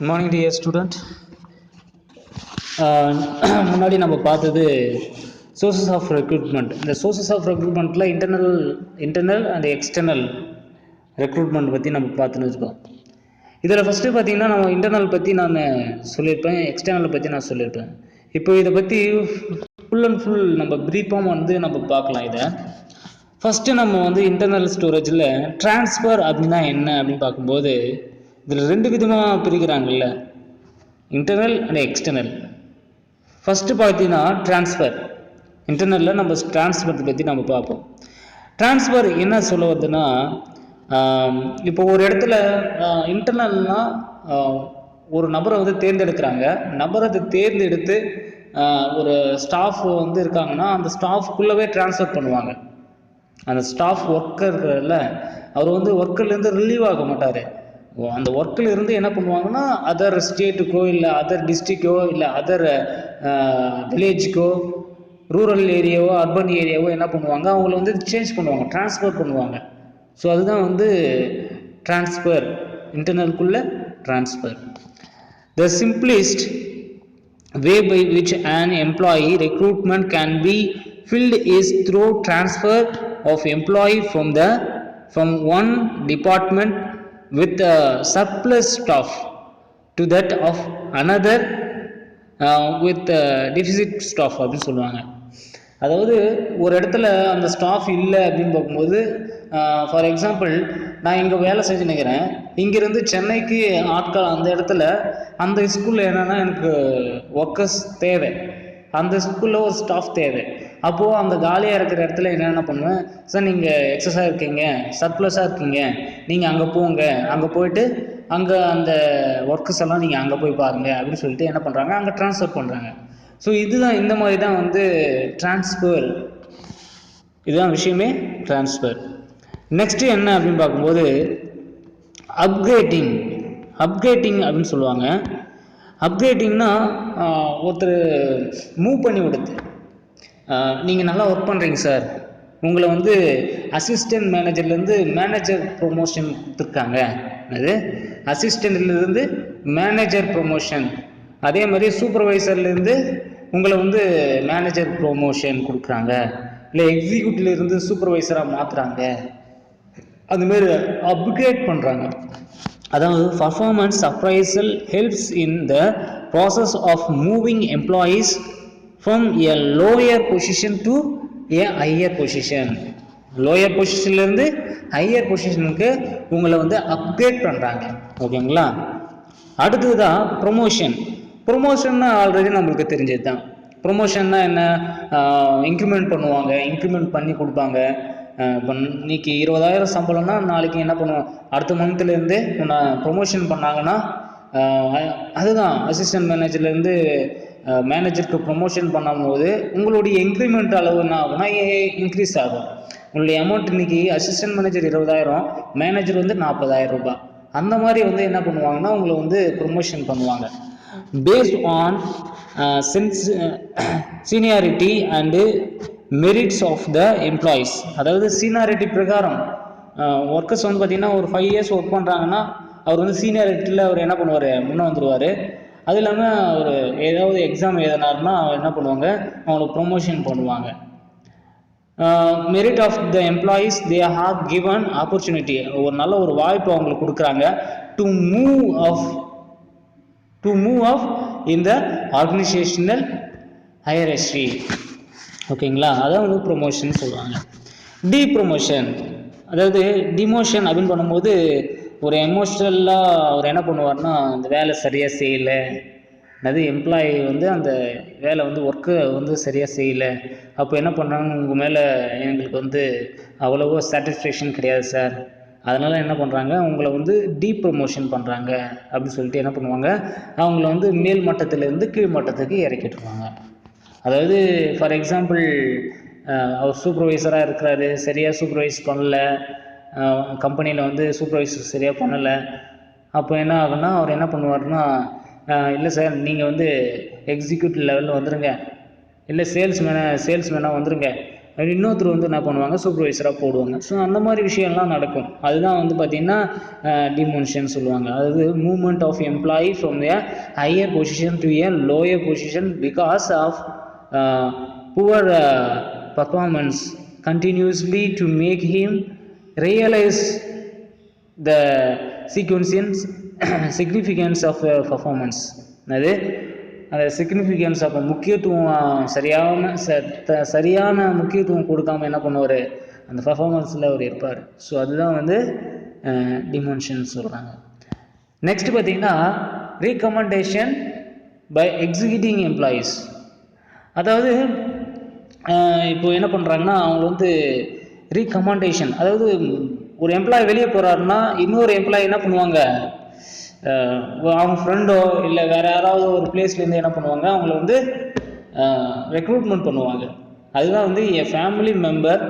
Good morning dear student. முன்னாடி நம்ம பார்த்தது சோர்சஸ் ஆஃப் ரெக்ரூட்மெண்ட். இந்த சோர்சஸ் ஆஃப் ரெக்ரூட்மெண்ட்டில் இன்டர்னல் அண்ட் எக்ஸ்டர்னல் ரெக்ரூட்மெண்ட் பற்றி நம்ம பார்த்துன்னு இருக்கோம். இதில் ஃபஸ்ட்டு பார்த்தீங்கன்னா நம்ம இன்டர்னல் பற்றி நான் சொல்லியிருப்பேன், எக்ஸ்டர்னலை பற்றி நான் சொல்லியிருப்பேன். இப்போ இதை பற்றி ஃபுல் அண்ட் ஃபுல் நம்ம ப்ரீஃபாக நம்ம பார்க்கலாம். இதை ஃபஸ்ட்டு நம்ம இன்டர்னல் ஸ்டோரேஜில் ட்ரான்ஸ்ஃபர் அப்படின்னா என்ன அப்படின்னு பார்க்கும்போது இதில் ரெண்டு விதமாக பிரிக்கிறாங்கல்ல, இன்டர்னல் அண்ட் எக்ஸ்டர்னல். ஃபஸ்ட்டு பார்த்தீங்கன்னா ட்ரான்ஸ்ஃபர். இன்டர்னலில் நம்ம ட்ரான்ஸ்ஃபர் பற்றி நம்ம பார்ப்போம். ட்ரான்ஸ்ஃபர் என்ன சொல்ல வருதுன்னா, இப்போ ஒரு இடத்துல இன்டர்னல்னால் ஒரு நபரை தேர்ந்தெடுக்கிறாங்க. நபரை தேர்ந்தெடுத்து ஒரு ஸ்டாஃப் இருக்காங்கன்னா அந்த ஸ்டாஃப்குள்ளவே ட்ரான்ஸ்ஃபர் பண்ணுவாங்க. அந்த ஸ்டாஃப் ஒர்க்கர்ல அவர் ஒர்க்கர்லேருந்து ரிலீவ் ஆக மாட்டார். அந்த ஒர்க்கில் இருந்து என்ன பண்ணுவாங்கன்னா அதர் ஸ்டேட்டுக்கோ இல்லை அதர் டிஸ்ட்ரிக்டோ இல்லை அதர் வில்லேஜுக்கோ ரூரல் ஏரியாவோ அர்பன் ஏரியாவோ என்ன பண்ணுவாங்க, அவங்கள சேஞ்ச் பண்ணுவாங்க, ட்ரான்ஸ்ஃபர் பண்ணுவாங்க. ஸோ அதுதான் ட்ரான்ஸ்ஃபர், இன்டர்னலுக்குள்ள transfer. The simplest way by which an employee recruitment can be filled is through transfer of employee from one department with a surplus staff to that of another with deficit staff அப்படின்னு சொல்லுவாங்க. அதாவது ஒரு இடத்துல அந்த staff இல்லை அப்படின்னு பார்க்கும்போது, for example நான் இங்கே வேலை செஞ்சு நிற்கிறேன், இங்கேருந்து சென்னைக்கு ஆட்கள் அந்த இடத்துல அந்த ஸ்கூலில் என்னென்னா எனக்கு ஒர்க்கர்ஸ் தேவை, அந்த ஸ்கூலில் ஒரு ஸ்டாஃப் தேவை. அப்போது அந்த காலியாக இருக்கிற இடத்துல என்னென்ன பண்ணுவேன், சார் நீங்கள் எக்ஸஸாக இருக்கீங்க, சர்ப்ளஸாக இருக்கீங்க, நீங்கள் அங்கே போங்க, அங்கே போயிட்டு அங்கே அந்த ஒர்க்கர்ஸ் எல்லாம் நீங்கள் அங்கே போய் பாருங்கள் அப்படின்னு சொல்லிட்டு என்ன பண்ணுறாங்க, அங்கே ட்ரான்ஸ்ஃபர் பண்ணுறாங்க. ஸோ இதுதான் இந்த மாதிரி தான் ட்ரான்ஸ்ஃபர். இதுதான் விஷயமே ட்ரான்ஸ்ஃபர். நெக்ஸ்ட்டு என்ன அப்படின்னு பார்க்கும்போது அப்கிரேடிங் அப்படின்னு சொல்லுவாங்க. அப்கிரேடிங்னா ஒருத்தர் மூவ் பண்ணி விடுது. நீங்கள் நல்லா ஒர்க் பண்ணுறீங்க சார், உங்களை அசிஸ்டன்ட் மேனேஜர்லேருந்து மேனேஜர் ப்ரொமோஷன் கொடுத்துருக்காங்க. அது அசிஸ்டண்ட்லேருந்து மேனேஜர் ப்ரொமோஷன், அதே மாதிரி சூப்பர்வைசர்லேருந்து உங்களை மேனேஜர் ப்ரொமோஷன் கொடுக்குறாங்க, இல்லை எக்ஸிக்யூட்டிவ்லேருந்து சூப்பர்வைசராக மாற்றுறாங்க. அதுமாரி அப்கிரேட் பண்ணுறாங்க. அதாவது performance appraisal helps in the process of moving employees from a lower position to a higher position. Lower பொசிஷன்லேருந்து ஹையர் பொசிஷனுக்கு உங்களை அப்கிரேட் பண்ணுறாங்க. ஓகேங்களா? அடுத்தது தான் ப்ரொமோஷன். ப்ரொமோஷன்னா ஆல்ரெடி நம்மளுக்கு தெரிஞ்சது தான். ப்ரொமோஷன்னா என்ன, இன்க்ரிமெண்ட் பண்ணுவாங்க, இன்க்ரிமெண்ட் பண்ணி கொடுப்பாங்க. இப்போ இன்னைக்கு 20,000 சம்பளம்னா நாளைக்கு என்ன பண்ணுவோம், அடுத்த மந்த்லேருந்து உன்னை ப்ரொமோஷன் பண்ணாங்கன்னா அதுதான் அசிஸ்டன்ட் மேனேஜர்லேருந்து மேனேஜருக்கு ப்ரொமோஷன் பண்ணும்போது உங்களுடைய இன்க்ரிமெண்ட் அளவு என்ன ஆகும்னா இன்க்ரீஸ் ஆகும். உங்களுடைய அமௌண்ட் இன்னைக்கு அசிஸ்டன்ட் மேனேஜர் 20,000, மேனேஜர் 40,000 ரூபாய். அந்த மாதிரி என்ன பண்ணுவாங்கன்னா உங்களை ப்ரொமோஷன் பண்ணுவாங்க based on seniority and merits of the employees. அதாவது சீனியாரிட்டி பிரகாரம் ஒர்க்கர்ஸ் பார்த்தீங்கன்னா ஒரு 5 years ஒர்க் பண்ணுறாங்கன்னா அவர் சீனியாரிட்டியில் அவர் என்ன பண்ணுவார், முன்னே வந்துடுவார். அது இல்லாமல் அவர் ஏதாவது எக்ஸாம் எழுதினார்னா அவர் என்ன பண்ணுவாங்க, அவங்களுக்கு ப்ரொமோஷன் பண்ணுவாங்க. Merit of the employees they have given opportunity, ஒரு நல்ல ஒரு வாய்ப்பு அவங்களுக்கு கொடுக்குறாங்க to move of in the organisational hierarchy. ஓகேங்களா? அதான் ப்ரொமோஷன் சொல்லுவாங்க. ப்ரொமோஷன் அதாவது டிமோஷன் அப்படின்னு பண்ணும்போது ஒரு எமோஷ்னலாக அவர் என்ன பண்ணுவார்னா, அந்த வேலை சரியாக செய்யலை, அதாவது எம்ப்ளாயி அந்த வேலை ஒர்க்கு சரியாக செய்யலை, அப்போ என்ன பண்ணுறாங்க, உங்கள் மேலே எங்களுக்கு அவ்வளவோ சாட்டிஸ்ஃபேக்ஷன் கிடையாது சார், அதனால் என்ன பண்ணுறாங்க, உங்களை ப்ரொமோஷன் பண்ணுறாங்க அப்படின்னு சொல்லிட்டு என்ன பண்ணுவாங்க, அவங்கள மேல் மட்டத்திலேருந்து கீழ் மட்டத்துக்கு இறக்கிட்டுருவாங்க. அதாவது ஃபார் எக்ஸாம்பிள் அவர் சூப்பர்வைசராக இருக்கிறாரு, சரியாக சூப்பர்வைஸ் பண்ணல, கம்பெனியில் சூப்பர்வைசர் சரியாக பண்ணலை, அப்போ என்ன ஆகுன்னா அவர் என்ன பண்ணுவார்னா, இல்லை சார் நீங்கள் எக்ஸிக்யூட்டிவ் லெவலில் வந்துடுங்க, இல்லை சேல்ஸ்மேனாக வந்துடுங்க, இன்னொருத்தர் வந்து என்ன பண்ணுவாங்க, சூப்பர்வைசராக போடுவாங்க. ஸோ அந்த மாதிரி விஷயம்லாம் நடக்கும். அதுதான் வந்து பார்த்திங்கன்னா டிமோஷன் சொல்லுவாங்க. அதாவது movement of employee from a higher position to a lower position because of poor performance continuously to make him realise the significance of performance. அது அந்த சிக்னிஃபிகன்ஸ் ஆஃப் முக்கியத்துவம் சரியான முக்கியத்துவம் கொடுக்காம என்ன பண்ணுவார், அந்த பர்ஃபார்மன்ஸில் அவர் இருப்பார். ஸோ அதுதான் வந்து டிமோஷன் சொல்கிறாங்க. நெக்ஸ்ட் பார்த்தீங்கன்னா ரீகமெண்டேஷன் பை எக்ஸிக்யூட்டிங் எம்ப்ளாயீஸ். அதாவது இப்போ என்ன பண்ணுறாங்கன்னா அவங்க வந்து ரீகமெண்டேஷன், அதாவது ஒரு எம்ப்ளாயி வெளியே போகிறாருன்னா இன்னொரு எம்ப்ளாயி என்ன பண்ணுவாங்க, அவங்க ஃப்ரெண்டோ இல்லை வேறு யாராவது ஒரு பிளேஸ்லேருந்து என்ன பண்ணுவாங்க, அவங்கள வந்து ரெக்ரூட்மெண்ட் பண்ணுவாங்க. அதுதான் வந்து a family member,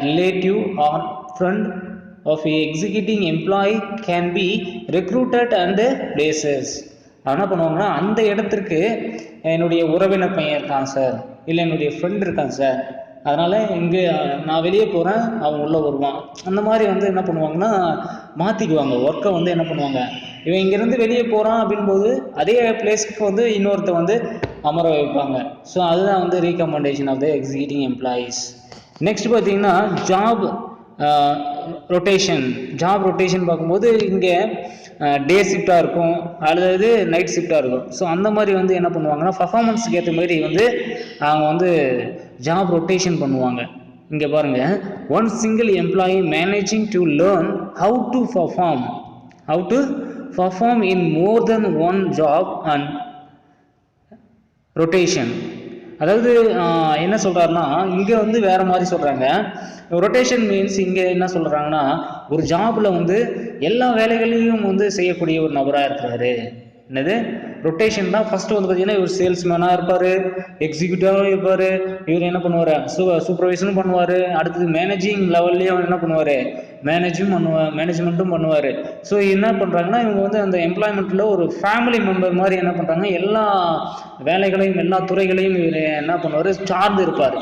relative or friend of executing employee can be recruited and places. என்ன பண்ணுவாங்கன்னா, அந்த இடத்திற்கு என்னுடைய உறவினர் பையன் இருக்கான் சார், இல்லை என்னுடைய ஃப்ரெண்ட் இருக்கான் சார், அதனால் இங்கே நான் வெளியே போகிறேன், அவன் உள்ளே வருவான், அந்த மாதிரி வந்து என்ன பண்ணுவாங்கன்னா மாற்றிக்குவாங்க. ஒர்க்கை வந்து என்ன பண்ணுவாங்க, இவன் இங்கேருந்து வெளியே போகிறான் அப்படின்போது அதே பிளேஸ்க்கு வந்து இன்னொருத்த வந்து அமர வைப்பாங்க. ஸோ அதுதான் வந்து recommendation of the executing employees. Next பார்த்தீங்கன்னா ஜாப் ரொட்டேஷன். ஜாப் ரொட்டேஷன் பார்க்கும்போது இங்கே டே ஷிஃப்டாக இருக்கும் அல்லது நைட் ஷிஃப்டாக இருக்கும். ஸோ அந்த மாதிரி வந்து என்ன பண்ணுவாங்கன்னா பர்ஃபார்மன்ஸுக்கு ஏற்ற மாதிரி வந்து அவங்க வந்து ஜாப் ரொட்டேஷன் பண்ணுவாங்க. இங்கே பாருங்கள், one single employee managing to learn how to perform in more then one job and rotation. அதாவது என்ன சொல்கிறாருன்னா, இங்கே வந்து வேறு மாதிரி சொல்கிறாங்க. ரொட்டேஷன் மீன்ஸ் இங்கே என்ன சொல்கிறாங்கன்னா, ஒரு ஜாபில் வந்து எல்லா வேலைகளையும் வந்து செய்யக்கூடிய ஒரு நபராக இருக்கிறாரு. என்னது ரொட்டேஷன் தான். ஃபஸ்ட்டு வந்து பார்த்தீங்கன்னா இவர் சேல்ஸ்மேனாக இருப்பார், எக்ஸிக்யூட்டிவாகவும் இருப்பார், இவர் என்ன பண்ணுவார், சூப்பர்வைசரும் பண்ணுவார், அடுத்தது மேனேஜிங் லெவல்லையும் என்ன பண்ணுவார், மேனேஜ்மெண்ட்டும் பண்ணுவார். ஸோ என்ன பண்ணுறாங்கன்னா இவங்க வந்து அந்த எம்ப்ளாய்மெண்ட்டில் ஒரு ஃபேமிலி மெம்பர் மாதிரி என்ன பண்ணுறாங்க, எல்லா வேலைகளையும் எல்லா துறைகளையும் இவர் என்ன பண்ணுவார், சார்ந்து இருப்பார்.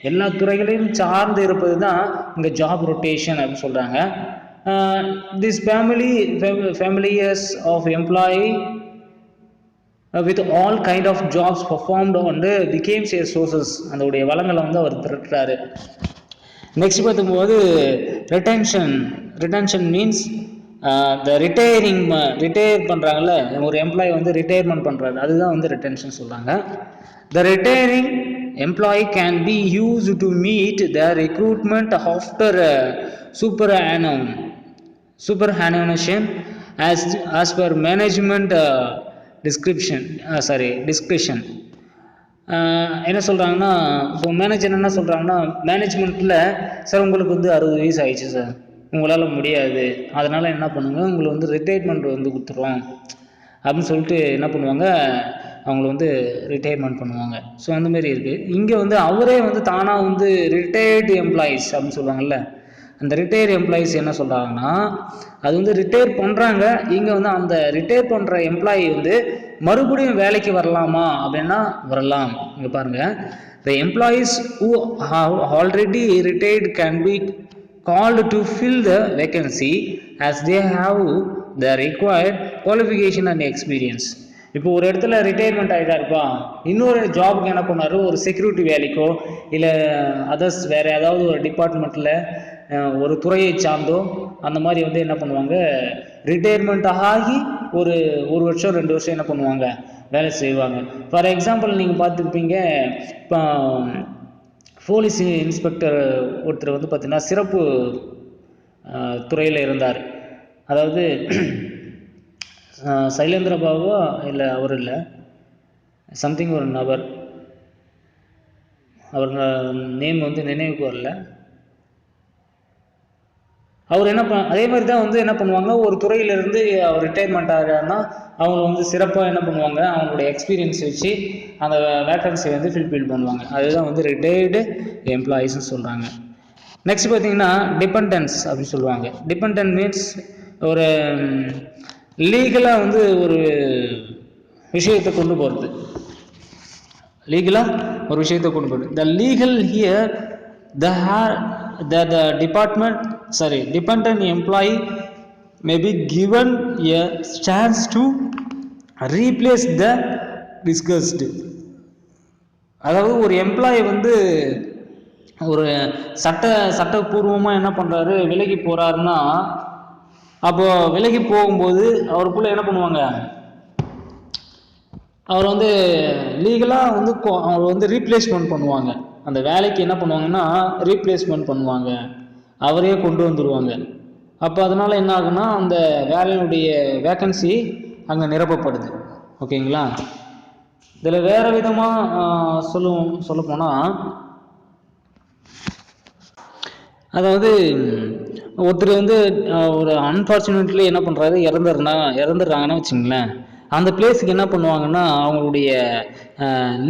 எல்லா துறைகளையும் சார்ந்து இருப்பது தான் இங்கே ஜாப் ரொட்டேஷன் அப்படின்னு சொல்கிறாங்க. This families of employee with all kind of jobs performed வந்து became sources, அதோடைய வளங்களை வந்து அவர் திரட்டுறாரு. நெக்ஸ்ட் பார்க்கும்போது ரிட்டன்ஷன் மீன்ஸ் த ரிட்டையர் பண்ணுறாங்கல்ல, ஒரு எம்ப்ளாயி வந்து ரிட்டையர்மெண்ட் பண்ணுறாரு, அதுதான் வந்து ரிட்டன்ஷன் சொல்கிறாங்க. The retiring employee can be used to meet the recruitment after superannuation as per management discretion. என்ன சொல்கிறாங்கன்னா, இப்போ மேனேஜர் என்ன சொல்கிறாங்கன்னா, மேனேஜ்மெண்ட்டில் சார் உங்களுக்கு வந்து 60 வயசு ஆயிடுச்சு சார், உங்களால் முடியாது, அதனால் என்ன பண்ணுங்க, உங்களை வந்து ரிட்டையர்மெண்ட் வந்து கொடுத்துருவோம் அப்படின்னு சொல்லிட்டு என்ன பண்ணுவாங்க, அவங்கள வந்து ரிட்டையர்மெண்ட் பண்ணுவாங்க. ஸோ அந்தமாரி இருக்குது. இங்கே வந்து அவரே வந்து தானாக வந்து ரிட்டையர்டு எம்ப்ளாயீஸ் அப்படின்னு சொல்லுவாங்கள்ல, அந்த ரிட்டையர் எம்ப்ளாயீஸ் என்ன சொல்கிறாங்கன்னா, அது வந்து ரிட்டையர் பண்ணுறாங்க. இங்கே வந்து அந்த ரிட்டையர் பண்ணுற எம்ப்ளாயி வந்து மறுபடியும் வேலைக்கு வரலாமா அப்படின்னா வரலாம். இங்கே பாருங்கள், the employees who have already retired can be called to fill the vacancy as they have the required qualification and experience. இப்போ ஒரு இடத்துல ரிட்டையர்மெண்ட் ஆகிட்டாருப்பா, இன்னொரு ஜாபுக்கு என்ன பண்ணார், ஒரு செக்யூரிட்டி வேலைக்கோ இல்லை அதர்ஸ் வேறு ஏதாவது ஒரு டிபார்ட்மெண்ட்டில் ஒரு துறையை சார்ந்தோ அந்த மாதிரி வந்து என்ன பண்ணுவாங்க, ரிட்டையர்மெண்ட் ஆகி ஒரு வருஷம் 2 வருஷம் என்ன பண்ணுவாங்க, வேலை செய்வாங்க. ஃபார் எக்ஸாம்பிள் நீங்கள் பார்த்துருப்பீங்க, இப்போ போலீஸ் இன்ஸ்பெக்டர் ஒருத்தர் வந்து பார்த்திங்கன்னா சிறப்பு துறையில் இருந்தார். அதாவது சைலேந்திரபாபுவா இல்லை அவர் இல்லை, சம்திங் ஒரு நபர், அவர் நேம் வந்து நினைவுக்கு வரல. அவர் என்ன அதே மாதிரி தான் வந்து என்ன பண்ணுவாங்க, ஒரு துறையிலேருந்து அவர் ரிட்டையர்மெண்ட் ஆகிறாருன்னா அவங்க வந்து சிறப்பாக என்ன பண்ணுவாங்க, அவங்களுடைய எக்ஸ்பீரியன்ஸ் வச்சு அந்த வேக்கன்சியை வந்து ஃபில் பண்ணுவாங்க. அதுதான் வந்து ரிட்டையர்டு எம்ப்ளாயீஸ்ன்னு சொல்கிறாங்க. நெக்ஸ்ட் பார்த்தீங்கன்னா டிபெண்டன்ஸ் அப்படின்னு சொல்லுவாங்க. டிபெண்டன்ட் மீன்ஸ் ஒரு லீகலாக வந்து ஒரு விஷயத்தை கொண்டு போகிறது. லீகலாக ஒரு விஷயத்தை கொண்டு போயிடும். த legal here the dependent employee may be given a chance to replace the discussed. அதாவது ஒரு எம்ப்ளாயி வந்து ஒரு சட்டப்பூர்வமாக என்ன பண்ணுறாரு, விலகி போகிறாருன்னா, அப்போ விலகி போகும்போது அவருக்குள்ளே என்ன பண்ணுவாங்க, அவர் வந்து லீகலாக வந்து அவர் வந்து ரீப்ளேஸ்மெண்ட் பண்ணுவாங்க. அந்த வேலைக்கு என்ன பண்ணுவாங்கன்னா ரீப்ளேஸ்மெண்ட் பண்ணுவாங்க, அவரே கொண்டு வந்துடுவாங்க. அப்போ அதனால் என்ன ஆகுன்னா அந்த வேலையினுடைய வேக்கன்சி அங்கே நிரப்பப்படுது. ஓகேங்களா. இதில் வேறு விதமாக சொல்லப்போனால், அதாவது ஒருத்தர் வந்து ஒரு அன்ஃபார்ச்சுனேட்லி என்ன பண்ணுறாரு, இறந்துடுறாங்கன்னு வச்சுங்களேன். அந்த பிளேஸுக்கு என்ன பண்ணுவாங்கன்னா அவங்களுடைய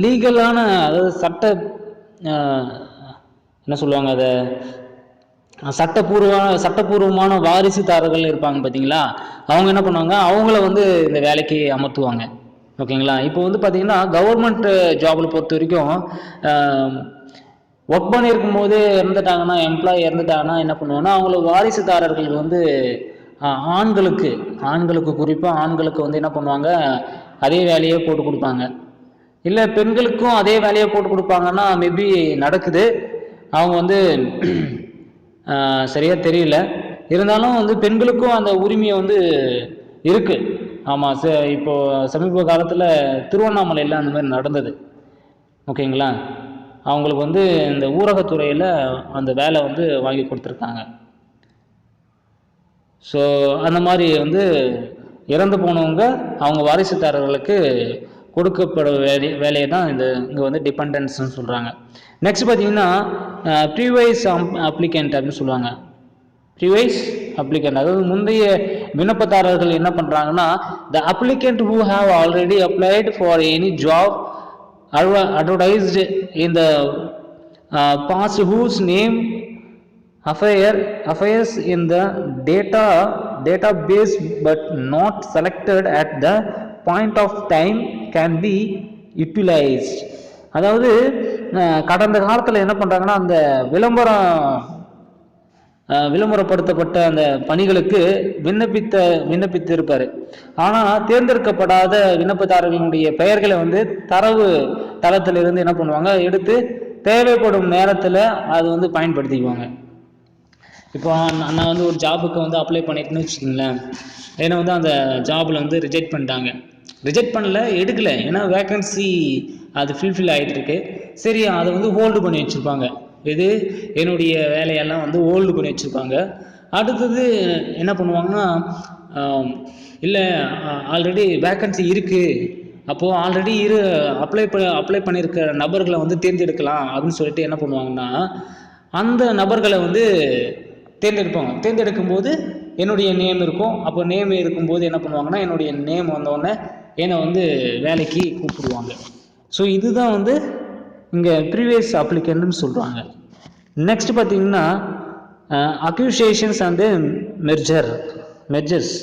லீகலான, அதாவது என்ன சொல்லுவாங்க, அதை சட்டப்பூர்வமான வாரிசுதாரர்கள் இருப்பாங்க பார்த்தீங்களா, அவங்க என்ன பண்ணுவாங்க, அவங்கள வந்து இந்த வேலைக்கு அமர்த்துவாங்க. ஓகேங்களா. இப்போ வந்து பார்த்தீங்கன்னா கவர்மெண்ட் ஜாபில் பொறுத்த வரைக்கும் ஒர்க் பண்ணியிருக்கும் போது எம்ப்ளாயி இறந்துட்டாங்கன்னா என்ன பண்ணுவாங்கன்னா அவங்கள வாரிசுதாரர்கள் வந்து ஆண்களுக்கு குறிப்பாக ஆண்களுக்கு வந்து என்ன பண்ணுவாங்க, அதே வேலையை போட்டு கொடுப்பாங்க. இல்லை பெண்களுக்கும் அதே வேலையை போட்டு கொடுப்பாங்கன்னா மேபி நடக்குது, அவங்க வந்து சரியாக தெரியல. இருந்தாலும் வந்து பெண்களுக்கும் அந்த உரிமையை வந்து இருக்குது. ஆமாம், இப்போது சமீப காலத்தில் திருவண்ணாமலையில் அந்த மாதிரி நடந்தது. ஓகேங்களா. அவங்களுக்கு வந்து இந்த ஊரகத்துறையில் அந்த வேலை வந்து வாங்கி கொடுத்துருக்காங்க. ஸோ அந்த மாதிரி வந்து இறந்து போனவங்க அவங்க வாரிசுதாரர்களுக்கு கொடுக்கப்பட வேலையை தான் இங்கே வந்து டிபெண்டன்ஸ்ன்னு சொல்கிறாங்க. நெக்ஸ்ட் பார்த்தீங்கன்னா ப்ரீவைஸ் அப்ளிகண்ட் அப்படின்னு சொல்லுவாங்க. ப்ரீவைஸ் அப்ளிகண்ட், அதாவது முந்தைய விண்ணப்பதாரர்கள் என்ன பண்ணுறாங்கன்னா, த applicant who have already applied for any job advertised in the past whose name appears in the database but not selected at the point of time can be utilized. அதாவது கடந்த காலத்தில் என்ன பண்ணுறாங்கன்னா அந்த விளம்பரப்படுத்தப்பட்ட அந்த பணிகளுக்கு விண்ணப்பித்து இருப்பார். ஆனால் தேர்ந்தெடுக்கப்படாத விண்ணப்பதாரர்களுடைய பெயர்களை வந்து தரவு தளத்திலிருந்து என்ன பண்ணுவாங்க, எடுத்து தேவைப்படும் நேரத்தில் அது வந்து பயன்படுத்திக்குவாங்க. இப்போ நான் வந்து ஒரு ஜாபுக்கு வந்து அப்ளை பண்ணிட்டுன்னு வச்சுக்கோங்களேன், ஏன்னா வந்து அந்த ஜாபில் வந்து ரிஜெக்ட் பண்ணல, எடுக்கலை, ஏன்னா வேக்கன்சி அது ஃபில்ஃபில் ஆகிட்டு இருக்கு. சரி, அதை வந்து ஹோல்டு பண்ணி வச்சுருப்பாங்க. என்னுடைய வேலையெல்லாம் வந்து ஹோல்டு பண்ணி வச்சுருப்பாங்க. அடுத்தது என்ன பண்ணுவாங்கன்னா, இல்லை ஆல்ரெடி வேக்கன்சி இருக்குது, அப்போது ஆல்ரெடி அப்ளை பண்ணியிருக்க நபர்களை வந்து தேர்ந்தெடுக்கலாம் அப்படின்னு சொல்லிட்டு என்ன பண்ணுவாங்கன்னா அந்த நபர்களை வந்து தேர்ந்தெடுப்பாங்க. தேர்ந்தெடுக்கும்போது என்னுடைய நேம் இருக்கும். அப்போ நேம் இருக்கும்போது என்ன பண்ணுவாங்கன்னா என்னுடைய நேம் வந்தோடனே என்னை வந்து வேலைக்கு கூப்பிடுவாங்க. ஸோ இதுதான் வந்து இங்கே ப்ரீவியஸ் அப்ளிகண்ட்னு சொல்கிறாங்க. நெக்ஸ்ட் பார்த்தீங்கன்னா அக்யூசேஷன்ஸ் அண்டு மெர்ஜர்ஸ்,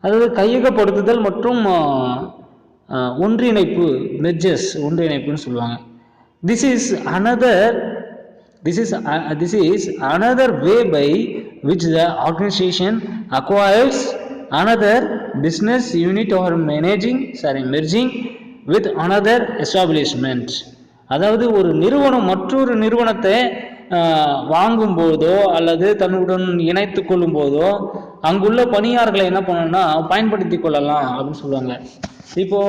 அதாவது கையகப்படுத்துதல் மற்றும் ஒன்றிணைப்பு, ஒன்றிணைப்புன்னு சொல்லுவாங்க. This is another way by which the organization acquires another business unit or merging with another establishment. அதாவது ஒரு நிறுவனம் மற்றொரு நிறுவனத்தை வாங்கும் போதோ அல்லது தன்னுடன் இணைத்து கொள்ளும் போதோ அங்குள்ள பணியாளர்களை என்ன பண்ணணும்னா பயன்படுத்தி கொள்ளலாம் அப்படின்னு சொல்லுவாங்க. இப்போ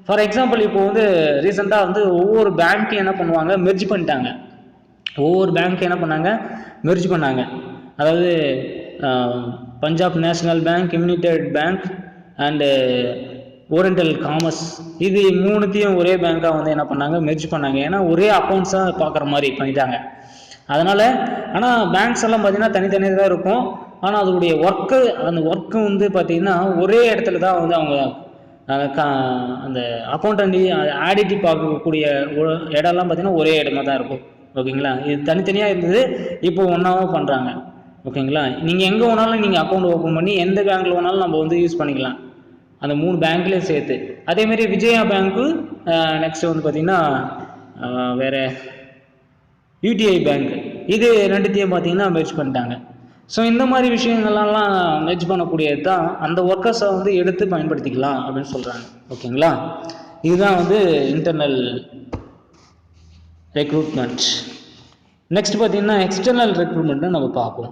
ஃபார் எக்ஸாம்பிள், இப்போ வந்து ரீசெண்டாக வந்து ஒவ்வொரு பேங்க்கையும் என்ன பண்ணுவாங்க, மெர்ஜ் பண்ணிட்டாங்க. அதாவது Punjab national bank, United bank and oriental commerce, இது மூணுத்தையும் ஒரே பேங்காக வந்து என்ன பண்ணாங்க, மெர்ஜ் பண்ணாங்க. ஏன்னா ஒரே அக்கௌண்ட்ஸாக பார்க்குற மாதிரி பண்ணிட்டாங்க. அதனால் ஆனால் பேங்க்ஸ் எல்லாம் பார்த்தீங்கன்னா தனித்தனியாக தான் இருக்கும். ஆனால் அதோடைய அந்த ஒர்க்கு வந்து பார்த்திங்கன்னா ஒரே இடத்துல தான் வந்து அவங்க அந்த அக்கௌண்டன்ட் ஆடிட்டிவ் பார்க்கக்கூடிய இடம்லாம் பார்த்திங்கன்னா ஒரே இடமா தான் இருக்கும். ஓகேங்களா. இது தனித்தனியாக இருந்தது, இப்போ ஒன்றாவும் பண்ணுறாங்க. ஓகேங்களா. நீங்கள் எங்கே வேணாலும் நீங்கள் அக்கௌண்ட் ஓப்பன் பண்ணி எந்த பேங்க்கில் வேணாலும் நம்ம வந்து யூஸ் பண்ணிக்கலாம். அந்த 3 பேங்க்லேயும் சேர்த்து. அதேமாரி விஜயா பேங்க்கு, நெக்ஸ்ட் வந்து பார்த்திங்கன்னா வேறு யூடிஐ பேங்க், இது ரெண்டுத்தையும் பார்த்திங்கன்னா மெர்ஜ் பண்ணிட்டாங்க. ஸோ இந்த மாதிரி விஷயங்கள்லாம் மெர்ஜ் பண்ணக்கூடியது தான் அந்த ஒர்க்கர்ஸை வந்து எடுத்து பயன்படுத்திக்கலாம் அப்படின்னு சொல்கிறாங்க. ஓகேங்களா, இதுதான் வந்து இன்டர்னல் ரெக்ரூட்மெண்ட். நெக்ஸ்ட் பார்த்திங்கன்னா எக்ஸ்டர்னல் ரெக்ரூட்மெண்ட்டை நம்ம பார்ப்போம்.